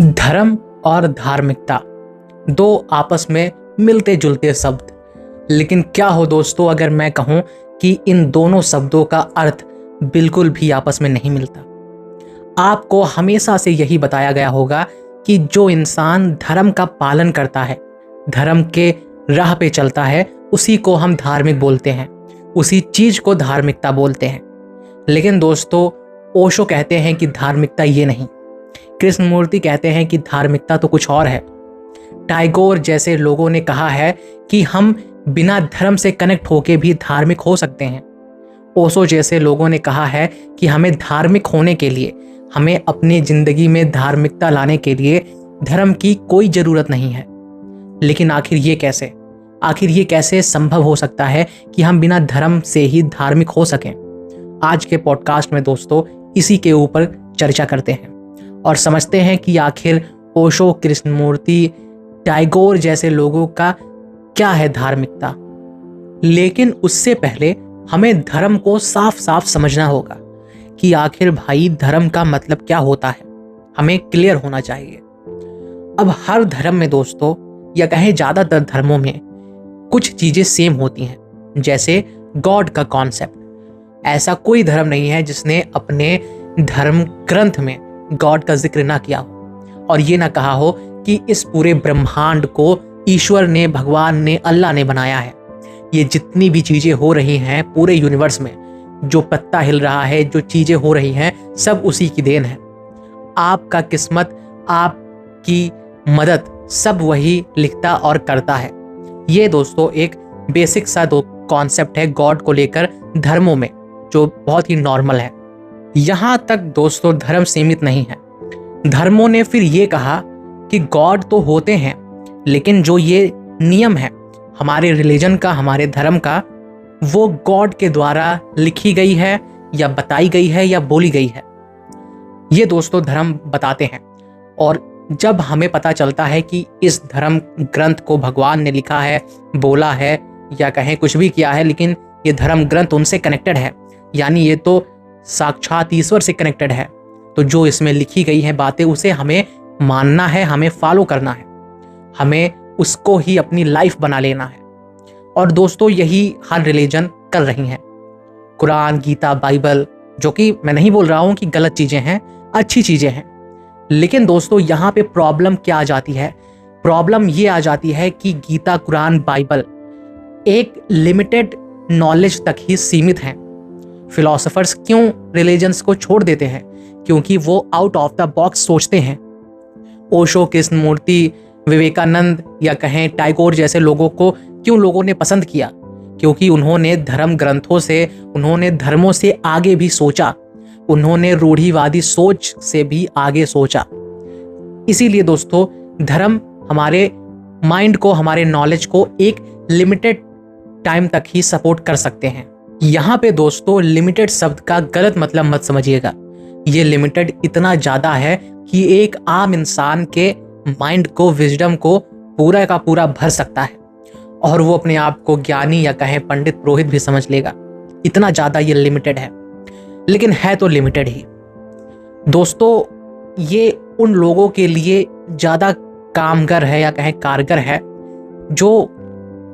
धर्म और धार्मिकता दो आपस में मिलते जुलते शब्द, लेकिन क्या हो दोस्तों अगर मैं कहूं कि इन दोनों शब्दों का अर्थ बिल्कुल भी आपस में नहीं मिलता। आपको हमेशा से यही बताया गया होगा कि जो इंसान धर्म का पालन करता है, धर्म के राह पे चलता है, उसी को हम धार्मिक बोलते हैं, उसी चीज को धार्मिकता बोलते हैं। लेकिन दोस्तों, ओशो कहते हैं कि धार्मिकता ये नहीं, कृष्णमूर्ति कहते हैं कि धार्मिकता तो कुछ और है, टैगोर जैसे लोगों ने कहा है कि हम बिना धर्म से कनेक्ट होके भी धार्मिक हो सकते हैं। ओशो जैसे लोगों ने कहा है कि हमें धार्मिक होने के लिए, हमें अपनी जिंदगी में धार्मिकता लाने के लिए धर्म की कोई जरूरत नहीं है। लेकिन आखिर ये कैसे संभव हो सकता है कि हम बिना धर्म से ही धार्मिक हो सकें? आज के पॉडकास्ट में दोस्तों इसी के ऊपर चर्चा करते हैं और समझते हैं कि आखिर ओशो, कृष्णमूर्ति, टैगोर जैसे लोगों का क्या है धार्मिकता। लेकिन उससे पहले हमें धर्म को साफ साफ समझना होगा कि आखिर भाई धर्म का मतलब क्या होता है, हमें क्लियर होना चाहिए। अब हर धर्म में दोस्तों, या कहें ज्यादातर धर्मों में कुछ चीजें सेम होती हैं, जैसे गॉड का कॉन्सेप्ट। ऐसा कोई धर्म नहीं है जिसने अपने धर्म ग्रंथ में गॉड का जिक्र ना किया हो और ये ना कहा हो कि इस पूरे ब्रह्मांड को ईश्वर ने, भगवान ने, अल्लाह ने बनाया है। ये जितनी भी चीजें हो रही हैं पूरे यूनिवर्स में, जो पत्ता हिल रहा है, जो चीजें हो रही हैं, सब उसी की देन है। आपका किस्मत, आपकी मदद सब वही लिखता और करता है। ये दोस्तों एक बेसिक सा दो कॉन्सेप्ट है गॉड को लेकर धर्मों में, जो बहुत ही नॉर्मल है। यहां तक दोस्तों धर्म सीमित नहीं है। धर्मों ने फिर ये कहा कि गॉड तो होते हैं, लेकिन जो ये नियम है हमारे रिलीजन का, हमारे धर्म का, वो गॉड के द्वारा लिखी गई है या बताई गई है या बोली गई है। ये दोस्तों धर्म बताते हैं। और जब हमें पता चलता है कि इस धर्म ग्रंथ को भगवान ने लिखा है, बोला है या कहें कुछ भी किया है, लेकिन ये धर्म ग्रंथ उनसे कनेक्टेड है, यानी ये तो साक्षात ईश्वर से कनेक्टेड है, तो जो इसमें लिखी गई है बातें उसे हमें मानना है, हमें फॉलो करना है, हमें उसको ही अपनी लाइफ बना लेना है। और दोस्तों यही हर रिलीजन कर रही हैं। कुरान, गीता, बाइबल, जो कि मैं नहीं बोल रहा हूं कि गलत चीजें हैं, अच्छी चीजें हैं। लेकिन दोस्तों यहाँ पे प्रॉब्लम क्या आ जाती है? प्रॉब्लम ये आ जाती है कि गीता, कुरान, बाइबल एक लिमिटेड नॉलेज तक ही सीमित हैं। फिलोसोफर्स क्यों रिलीजन्स को छोड़ देते हैं? क्योंकि वो आउट ऑफ द बॉक्स सोचते हैं। ओशो, कृष्णमूर्ति, विवेकानंद या कहें टैगोर जैसे लोगों को क्यों लोगों ने पसंद किया? क्योंकि उन्होंने धर्म ग्रंथों से, उन्होंने धर्मों से आगे भी सोचा, उन्होंने रूढ़िवादी सोच से भी आगे सोचा। इसीलिए दोस्तों धर्म हमारे माइंड को, हमारे नॉलेज को एक लिमिटेड टाइम तक ही सपोर्ट कर सकते हैं। यहाँ पे दोस्तों लिमिटेड शब्द का गलत मतलब मत समझिएगा। ये लिमिटेड इतना ज्यादा है कि एक आम इंसान के माइंड को, विजडम को पूरा का पूरा भर सकता है और वो अपने आप को ज्ञानी या कहें पंडित, पुरोहित भी समझ लेगा। इतना ज्यादा ये लिमिटेड है, लेकिन है तो लिमिटेड ही। दोस्तों ये उन लोगों के लिए ज्यादा कामगर है या कहें कारगर है जो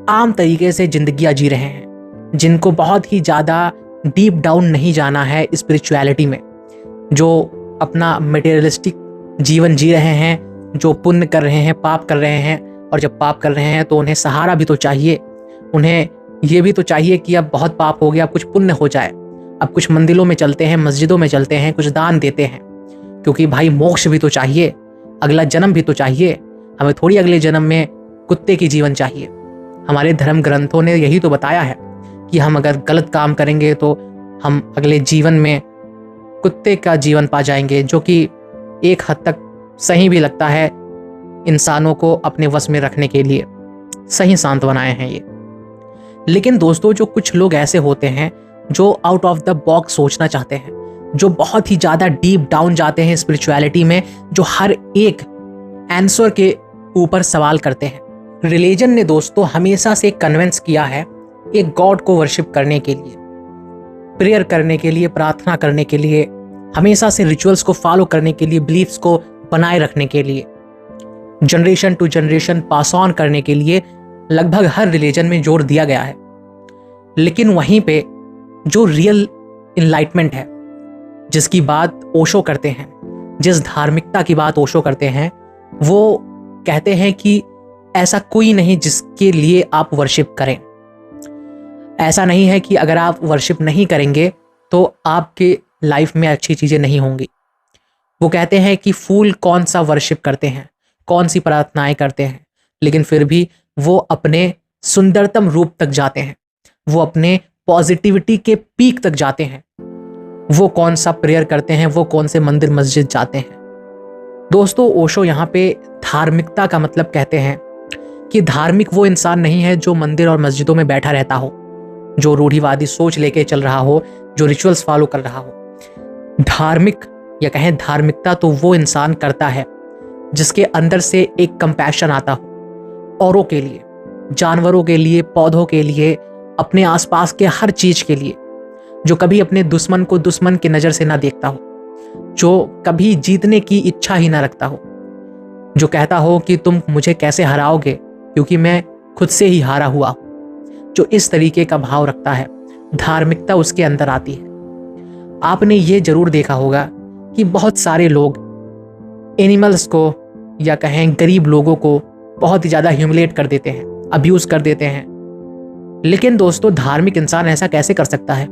आम तरीके से जिंदगियां जी रहे हैं, जिनको बहुत ही ज्यादा डीप डाउन नहीं जाना है स्पिरिचुअलिटी में, जो अपना मटेरियलिस्टिक जीवन जी रहे हैं, जो पुण्य कर रहे हैं, पाप कर रहे हैं। और जब पाप कर रहे हैं तो उन्हें सहारा भी तो चाहिए, उन्हें ये भी तो चाहिए कि अब बहुत पाप हो गया, अब कुछ पुण्य हो जाए, अब कुछ मंदिरों में चलते हैं, मस्जिदों में चलते हैं, कुछ दान देते हैं, क्योंकि भाई मोक्ष भी तो चाहिए, अगला जन्म भी तो चाहिए। हमें थोड़ी अगले जन्म में कुत्ते की जीवन चाहिए। हमारे धर्म ग्रंथों ने यही तो बताया है कि हम अगर गलत काम करेंगे तो हम अगले जीवन में कुत्ते का जीवन पा जाएंगे, जो कि एक हद तक सही भी लगता है इंसानों को अपने वश में रखने के लिए। सही सांत्वनाएं हैं ये। लेकिन दोस्तों जो कुछ लोग ऐसे होते हैं जो आउट ऑफ द बॉक्स सोचना चाहते हैं, जो बहुत ही ज्यादा डीप डाउन जाते हैं स्पिरिचुअलिटी में, जो हर एक आंसर के ऊपर सवाल करते हैं। रिलीजन ने दोस्तों हमेशा से कन्विंस किया है एक गॉड को वर्शिप करने के लिए, प्रेयर करने के लिए, प्रार्थना करने के लिए, हमेशा से रिचुअल्स को फॉलो करने के लिए, बिलीफ्स को बनाए रखने के लिए, generation to generation pass on करने के लिए लगभग हर रिलीजन में जोर दिया गया है। लेकिन वहीं पे जो रियल इनलाइटमेंट है, जिसकी बात ओशो करते हैं, जिस धार्मिकता की बात ओशो करते हैं, वो कहते हैं कि ऐसा कोई नहीं जिसके लिए आप वर्शिप करें। ऐसा नहीं है कि अगर आप वर्शिप नहीं करेंगे तो आपके लाइफ में अच्छी चीज़ें नहीं होंगी। वो कहते हैं कि फूल कौन सा वर्शिप करते हैं, कौन सी प्रार्थनाएं करते हैं, लेकिन फिर भी वो अपने सुंदरतम रूप तक जाते हैं, वो अपने पॉजिटिविटी के पीक तक जाते हैं। वो कौन सा प्रेयर करते हैं, वो कौन से मंदिर मस्जिद जाते हैं। दोस्तों, ओशो यहाँ पे धार्मिकता का मतलब कहते हैं कि धार्मिक वो इंसान नहीं है जो मंदिर और मस्जिदों में बैठा रहता हो, जो रूढ़िवादी सोच लेके चल रहा हो, जो रिचुअल्स फॉलो कर रहा हो। धार्मिक या कहें धार्मिकता तो वो इंसान करता है जिसके अंदर से एक कंपैशन आता हो औरों के लिए, जानवरों के लिए, पौधों के लिए, अपने आसपास के हर चीज के लिए, जो कभी अपने दुश्मन को दुश्मन की नज़र से ना देखता हो, जो कभी जीतने की इच्छा ही ना रखता हो, जो कहता हो कि तुम मुझे कैसे हराओगे क्योंकि मैं खुद से ही हारा हुआ हूं। जो इस तरीके का भाव रखता है, धार्मिकता उसके अंदर आती है। आपने ये जरूर देखा होगा कि बहुत सारे लोग एनिमल्स को या कहें गरीब लोगों को बहुत ही ज़्यादा ह्यूमिलेट कर देते हैं, अब्यूज़ कर देते हैं। लेकिन दोस्तों, धार्मिक इंसान ऐसा कैसे कर सकता है?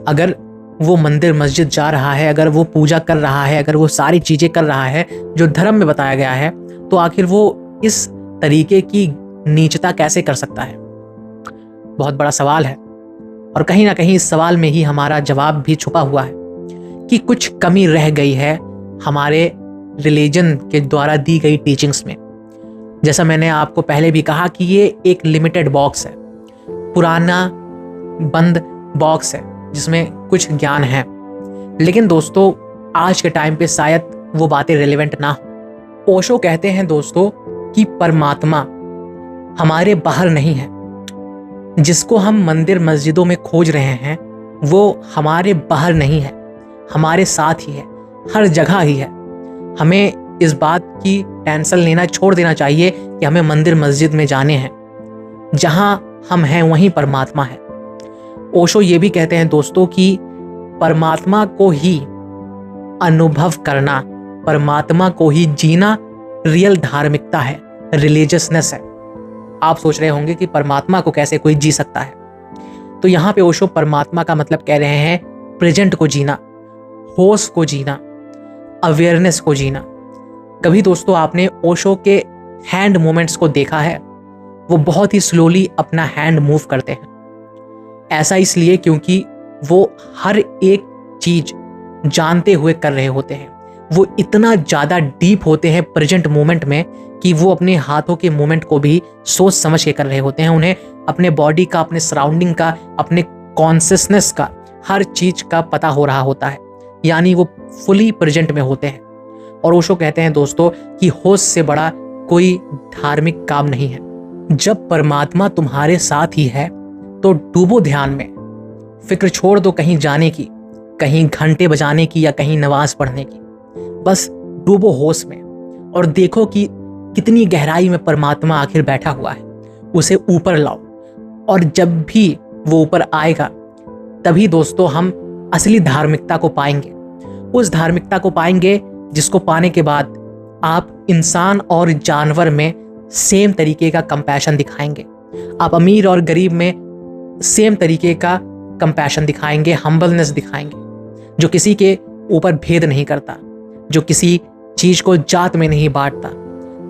अगर वो मंदिर मस्जिद जा रहा है, अगर वो पूजा कर रहा है, अगर वो सारी चीज़ें कर रहा है जो धर्म में बताया गया है, तो आखिर वो इस तरीके की नीचता कैसे कर सकता है? बहुत बड़ा सवाल है। और कहीं ना कहीं इस सवाल में ही हमारा जवाब भी छुपा हुआ है कि कुछ कमी रह गई है हमारे रिलीजन के द्वारा दी गई टीचिंग्स में। जैसा मैंने आपको पहले भी कहा कि ये एक लिमिटेड बॉक्स है, पुराना बंद बॉक्स है जिसमें कुछ ज्ञान है। लेकिन दोस्तों, आज के टाइम पे शायद वो बातें रिलेवेंट ना हो। ओशो कहते हैं दोस्तों कि परमात्मा हमारे बाहर नहीं है। जिसको हम मंदिर मस्जिदों में खोज रहे हैं वो हमारे बाहर नहीं है, हमारे साथ ही है, हर जगह ही है। हमें इस बात की टेंशन लेना छोड़ देना चाहिए कि हमें मंदिर मस्जिद में जाने हैं। जहां हम हैं वहीं परमात्मा है। ओशो ये भी कहते हैं दोस्तों कि परमात्मा को ही अनुभव करना, परमात्मा को ही जीना रियल धार्मिकता है, रिलीजियसनेस है। आप सोच रहे होंगे कि परमात्मा को कैसे कोई जी सकता है, तो यहाँ पे ओशो परमात्मा का मतलब कह रहे हैं प्रेजेंट को जीना, होश को जीना, अवेयरनेस को जीना। कभी दोस्तों आपने ओशो के हैंड मूवमेंट्स को देखा है? वो बहुत ही स्लोली अपना हैंड मूव करते हैं। ऐसा इसलिए क्योंकि वो हर एक चीज जानते हुए कर रहे होते हैं। वो इतना ज़्यादा डीप होते हैं प्रेजेंट मोमेंट में कि वो अपने हाथों के मूवमेंट को भी सोच समझ के कर रहे होते हैं। उन्हें अपने बॉडी का, अपने सराउंडिंग का, अपने कॉन्शियसनेस का, हर चीज का पता हो रहा होता है, यानी वो फुली प्रेजेंट में होते हैं। और ओशो कहते हैं दोस्तों कि होश से बड़ा कोई धार्मिक काम नहीं है। जब परमात्मा तुम्हारे साथ ही है तो डूबो ध्यान में, फिक्र छोड़ दो कहीं जाने की, कहीं घंटे बजाने की या कहीं नमाज पढ़ने की। बस डूबो होश में और देखो कि कितनी गहराई में परमात्मा आखिर बैठा हुआ है। उसे ऊपर लाओ, और जब भी वो ऊपर आएगा तभी दोस्तों हम असली धार्मिकता को पाएंगे। उस धार्मिकता को पाएंगे जिसको पाने के बाद आप इंसान और जानवर में सेम तरीके का कंपैशन दिखाएंगे। आप अमीर और गरीब में सेम तरीके का कंपैशन दिखाएंगे, हम्बलनेस दिखाएंगे, जो किसी के ऊपर भेद नहीं करता, जो किसी चीज को जात में नहीं बांटता,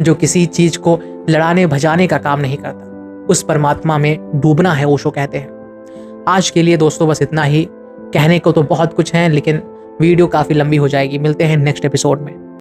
जो किसी चीज को लड़ाने भजाने का काम नहीं करता। उस परमात्मा में डूबना है, ओशो कहते हैं। आज के लिए दोस्तों बस इतना ही। कहने को तो बहुत कुछ है, लेकिन वीडियो काफी लंबी हो जाएगी। मिलते हैं नेक्स्ट एपिसोड में।